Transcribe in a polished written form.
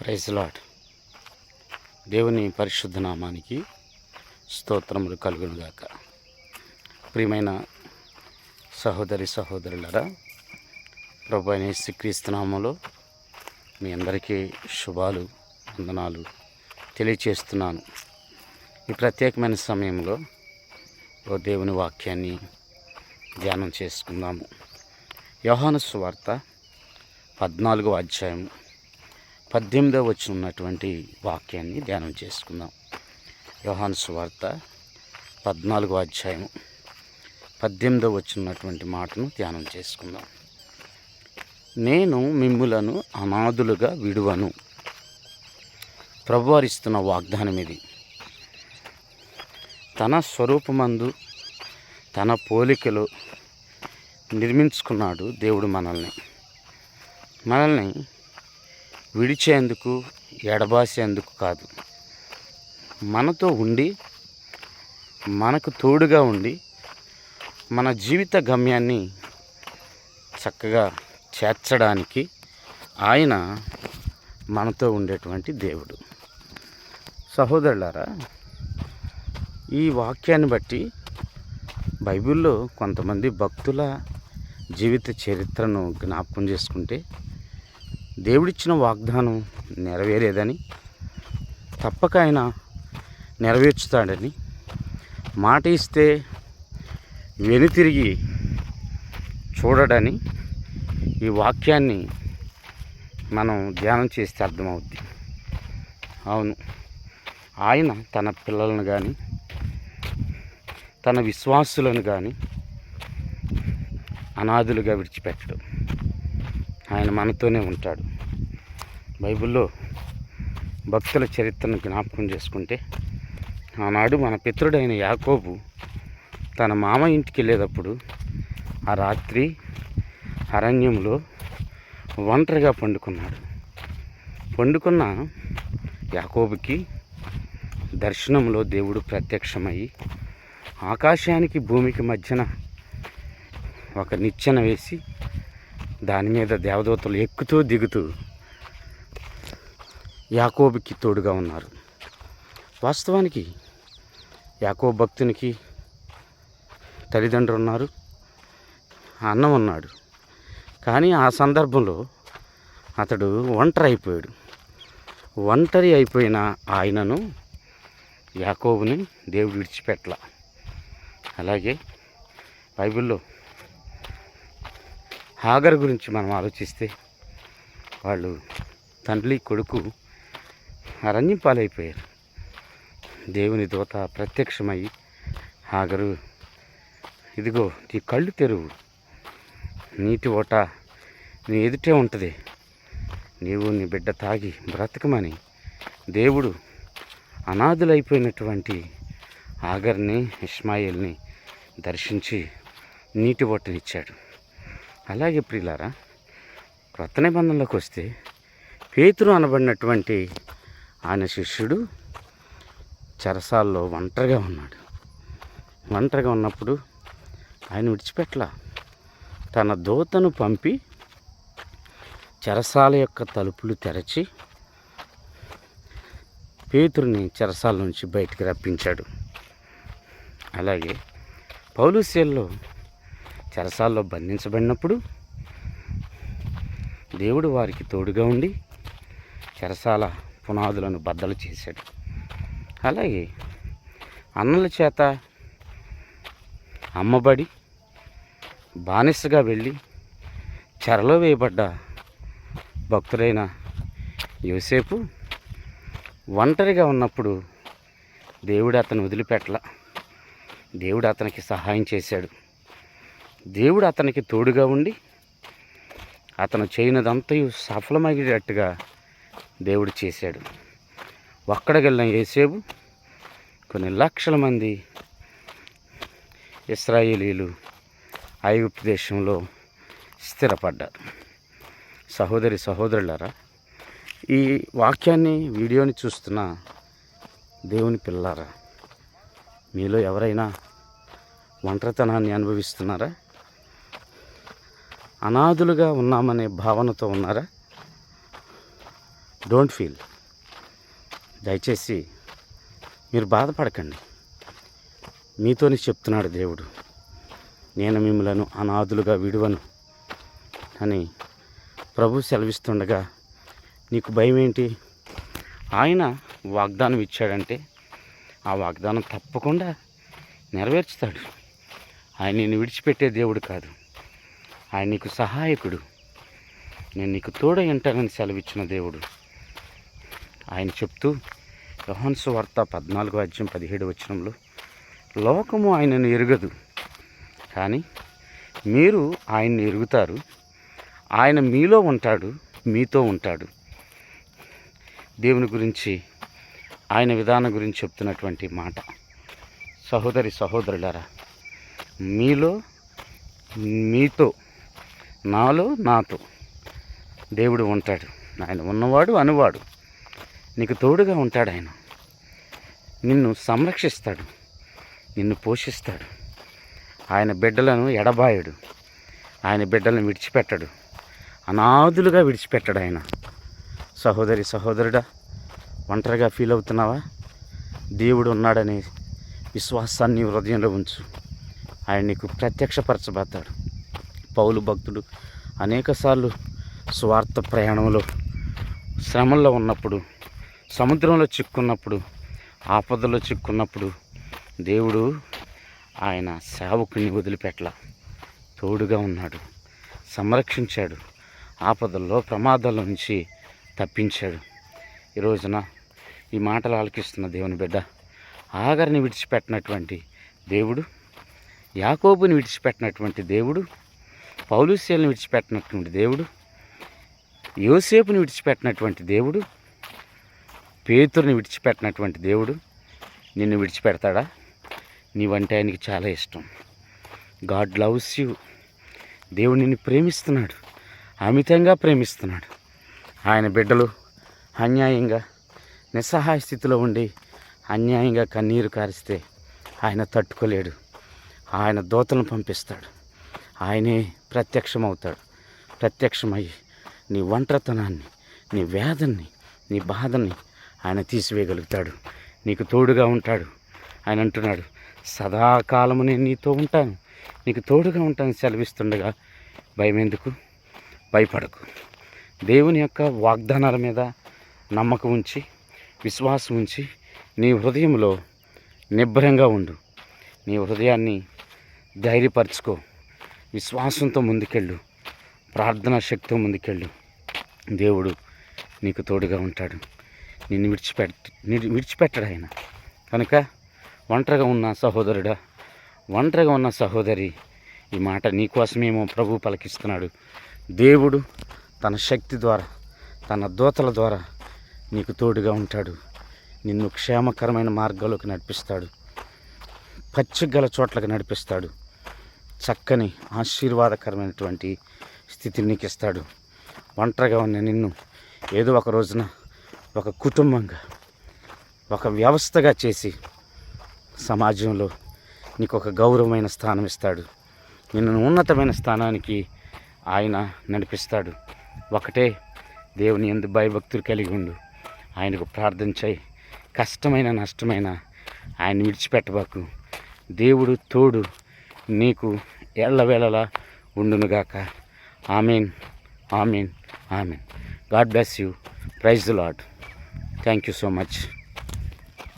Praise lord. దేవుని పరిశుద్ధ నామానికి స్తోత్రములు కలుగునుగాక. ప్రియమైన సహోదరి సహోదరులరా, ప్రభు అయిన యేసుక్రీస్తు నామములో మీ అందరికీ శుభాలు వందనాలు తెలియచేస్తున్నాను. ఈ ప్రత్యేకమైన సమయంలో ఓ దేవుని వాక్యాన్ని ధ్యానం చేసుకుందాము. యోహాను సువార్త 14వ అధ్యాయం 18వ వచనం ఉన్నటువంటి వాక్యాన్ని ధ్యానం చేసుకుందాం. యోహాను సువార్త 14వ అధ్యాయం 18వ వచనం ఉన్నటువంటి మాటను ధ్యానం చేసుకుందాం. నేను మిమ్ములను అనాథులుగా విడువను. ప్రభువారిస్తున్న వాగ్దానం ఇది. తన స్వరూపమందు తన పోలికలో నిర్మించుకున్నాడు దేవుడు మనల్ని విడిచేందుకు, ఎడబాసేందుకు కాదు, మనతో ఉండి మనకు తోడుగా ఉండి మన జీవిత గమ్యాన్ని చక్కగా చేర్చడానికి ఆయన మనతో ఉండేటువంటి దేవుడు. సహోదరులారా, ఈ వాక్యాన్ని బట్టి బైబిల్లో కొంతమంది భక్తుల జీవిత చరిత్రను జ్ఞాపకం చేసుకుంటే దేవుడిచ్చిన వాగ్దానం నెరవేరేదని, తప్పక ఆయన నెరవేర్చుతాడని, మాట ఇస్తే వెనుతిరిగి చూడడని ఈ వాక్యాన్ని మనం ధ్యానం చేస్తే అర్థమవుద్ది. అవును, ఆయన తన పిల్లలను కానీ తన విశ్వాసులను కానీ అనాథులుగా విడిచిపెట్టడు. ఆయన మనతోనే ఉంటాడు. బైబిల్లో భక్తుల చరిత్రను జ్ఞాపకం చేసుకుంటే, ఆనాడు మన పితరుడైన యాకోబు తన మామ ఇంటికి వెళ్ళేటప్పుడు ఆ రాత్రి అరణ్యంలో ఒంటరిగా పండుకున్న యాకోబుకి దర్శనంలో దేవుడు ప్రత్యక్షమయ్యి ఆకాశానికి భూమికి మధ్యన ఒక నిచ్చెన వేసి దాని మీద దేవదూతలు ఎక్కుతూ దిగుతూ యాకోబుకి తోడుగా ఉన్నారు. వాస్తవానికి యాకోబు భక్తునికి తల్లిదండ్రులు ఉన్నారు, అన్న ఉన్నాడు. కానీ ఆ సందర్భంలో అతడు ఒంటరి అయిపోయిన ఆయనను, యాకోబుని దేవుడు విడిచిపెట్టల. అలాగే బైబిల్లో హాగర్ గురించి మనం ఆలోచిస్తే, వాళ్ళు తండ్రి కొడుకు అరణ్యం పాలైపోయారు. దేవుని దూత ప్రత్యక్షమయ్యి, హాగరు, ఇదిగో నీ కళ్ళు తెరువు, నీటి ఓట నీ ఎదుటే ఉంటుంది, నీవు నీ బిడ్డ తాగి బ్రతకమని దేవుడు అనాథులైపోయినటువంటి హాగర్ని, ఇష్మాయిల్ని దర్శించి నీటి ఓటనిచ్చాడు. అలాగే ప్రియులారా, క్రొత్త నిబంధనలోకి వస్తే పేతురు అనబడినటువంటి ఆయన శిష్యుడు చెరసాల్లో ఒంటరిగా ఉన్నప్పుడు ఆయన విడిచిపెట్టలా. తన దూతను పంపి చెరసాల యొక్క తలుపులు తెరచి పేతురుని చెరసాల నుంచి బయటికి రప్పించాడు. అలాగే పౌలు శీలలో చెరసాల్లో బంధించబడినప్పుడు దేవుడు వారికి తోడుగా ఉండి చెరసాల పునాదులను బద్దలు చేశాడు. అలాగే అన్నల చేత అమ్మబడి బానిసగా వెళ్ళి చెరలో వేయబడ్డ భక్తుడైన యోసేపు ఒంటరిగా ఉన్నప్పుడు దేవుడు అతను వదిలిపెట్టల. దేవుడు అతనికి సహాయం చేశాడు. దేవుడు అతనికి తోడుగా ఉండి అతను చేయనిదంతయు సఫలమయ్యేటట్టుగా దేవుడు చేశాడు. ఒక్కడికెళ్ళిన యోసేపు కొన్ని లక్షల మంది ఇశ్రాయేలీలు ఐగుప్తు దేశంలో స్థిరపడ్డారు. సహోదరి సహోదరులారా, ఈ వాక్యాన్ని, వీడియోని చూస్తున్న దేవుని పిల్లారా, మీలో ఎవరైనా ఒంటరితనాన్ని అనుభవిస్తున్నారా? అనాథులుగా ఉన్నామనే భావనతో ఉన్నారా? Don't feel. దయచేసి మీరు బాధపడకండి. మీతోనే చెప్తున్నాడు దేవుడు, నేను మిమ్మలను అనాథులుగా విడువను అని ప్రభు సెలవిస్తుండగా నీకు భయం ఏంటి? ఆయన వాగ్దానం ఇచ్చాడంటే ఆ వాగ్దానం తప్పకుండా నెరవేర్చుతాడు. ఆయన నిన్ను విడిచిపెట్టే దేవుడు కాదు, ఆయన నీకు సహాయకుడు. నేను నీకు తోడై ఉంటానని సెలవిచ్చిన దేవుడు. ఆయన చెప్తూ యోహాను సువార్త 14:17 లోకము ఆయనను ఎరుగదు, కానీ మీరు ఆయన్ని ఎరుగుతారు. ఆయన మీలో ఉంటాడు, మీతో ఉంటాడు. దేవుని గురించి, ఆయన విధానం గురించి చెప్తున్నటువంటి మాట. సహోదరి సహోదరులారా, మీలో, మీతో, నాలో, నాతో దేవుడు ఉంటాడు. ఆయన ఉన్నవాడు అనువాడు, నీకు తోడుగా ఉంటాడు. ఆయన నిన్ను సంరక్షిస్తాడు, నిన్ను పోషిస్తాడు. ఆయన బిడ్డలను ఎడబాయడు, ఆయన బిడ్డలను విడిచిపెట్టడు, అనాథులుగా విడిచిపెట్టడు ఆయన. సహోదరి సహోదరుడా, ఒంటరిగా ఫీల్ అవుతున్నావా? దేవుడు ఉన్నాడనే విశ్వాసాన్ని హృదయంలో ఉంచు. ఆయన నీకు ప్రత్యక్షపరచబడతాడు. పౌలు భక్తుడు అనేకసార్లు స్వార్థ ప్రయాణంలో, శ్రమల్లో ఉన్నప్పుడు, సముద్రంలో చిక్కున్నప్పుడు, ఆపదలో చిక్కున్నప్పుడు దేవుడు ఆయన సేవకుని వదిలిపెట్టల, తోడుగా ఉన్నాడు, సంరక్షించాడు, ఆపదల్లో ప్రమాదాల నుంచి తప్పించాడు. ఈ రోజున ఈ మాటలు ఆలకిస్తున్న దేవుని బిడ్డ, ఆగర్ని విడిచిపెట్టినటువంటి దేవుడు, యాకోబుని విడిచిపెట్టినటువంటి దేవుడు, పౌలుస్యల్ని విడిచిపెట్టినటువంటి దేవుడు, యోసేపుని విడిచిపెట్టినటువంటి దేవుడు, పేతురుని విడిచిపెట్టినటువంటి దేవుడు నిన్ను విడిచిపెడతాడా? నీవంటే ఆయనకి చాలా ఇష్టం. God loves you. దేవుడు నిన్ను ప్రేమిస్తున్నాడు, అమితంగా ప్రేమిస్తున్నాడు. ఆయన బిడ్డలు అన్యాయంగా, నిస్సహాయ స్థితిలో ఉండి అన్యాయంగా కన్నీరు కారిస్తే ఆయన తట్టుకోలేడు. ఆయన దూతలను పంపిస్తాడు, ఆయనే ప్రత్యక్షమవుతాడు. ప్రత్యక్షమయ్యి నీ ఒంటరితనాన్ని, నీ వేదన్ని, నీ బాధని ఆయన తీసివేయగలుగుతాడు. నీకు తోడుగా ఉంటాడు. ఆయన అంటున్నాడు, సదాకాలము నేను నీతో ఉంటాను, నీకు తోడుగా ఉంటాను సెలవిస్తుండగా భయం ఎందుకు? భయపడకు. దేవుని యొక్క వాగ్దానాల మీద నమ్మకం ఉంచి, విశ్వాసం ఉంచి, నీ హృదయంలో నిబ్బరంగా ఉండు. నీ హృదయాన్ని ధైర్యపరచుకో. విశ్వాసంతో ముందుకెళ్ళు, ప్రార్థనా శక్తితో ముందుకెళ్ళు. దేవుడు నీకు తోడుగా ఉంటాడు. నిన్ను విడిచిపెట్టడు ఆయన. కనుక ఒంటరిగా ఉన్న సహోదరుడా, ఒంటరిగా ఉన్న సహోదరి, ఈ మాట నీకోసమేమో ప్రభు పలికిస్తున్నాడు. దేవుడు తన శక్తి ద్వారా, తన దూతల ద్వారా నీకు తోడుగా ఉంటాడు. నిన్ను క్షేమకరమైన మార్గాల్లోకి నడిపిస్తాడు, పచ్చిగల చోట్లకు నడిపిస్తాడు, చక్కని ఆశీర్వాదకరమైనటువంటి స్థితిని నీకు ఇస్తాడు. ఒంటరిగా ఉన్న నిన్ను ఏదో ఒక రోజున ఒక కుటుంబంగా, ఒక వ్యవస్థగా చేసి సమాజంలో నీకు ఒక గౌరవమైన స్థానం ఇస్తాడు. నిన్ను ఉన్నతమైన స్థానానికి ఆయన నడిపిస్తాడు. ఒకటే, దేవుని యందు భయభక్తులు కలిగి ఉండు, ఆయనకు ప్రార్థన చేయి. కష్టమైన నష్టమైన ఆయన విడిచిపెట్టబాకు. దేవుడు తోడు నీకు ఎల్లవేళలా ఉండునుగాక. Amen, amen, amen. God bless you. Praise the Lord. Thank you so much.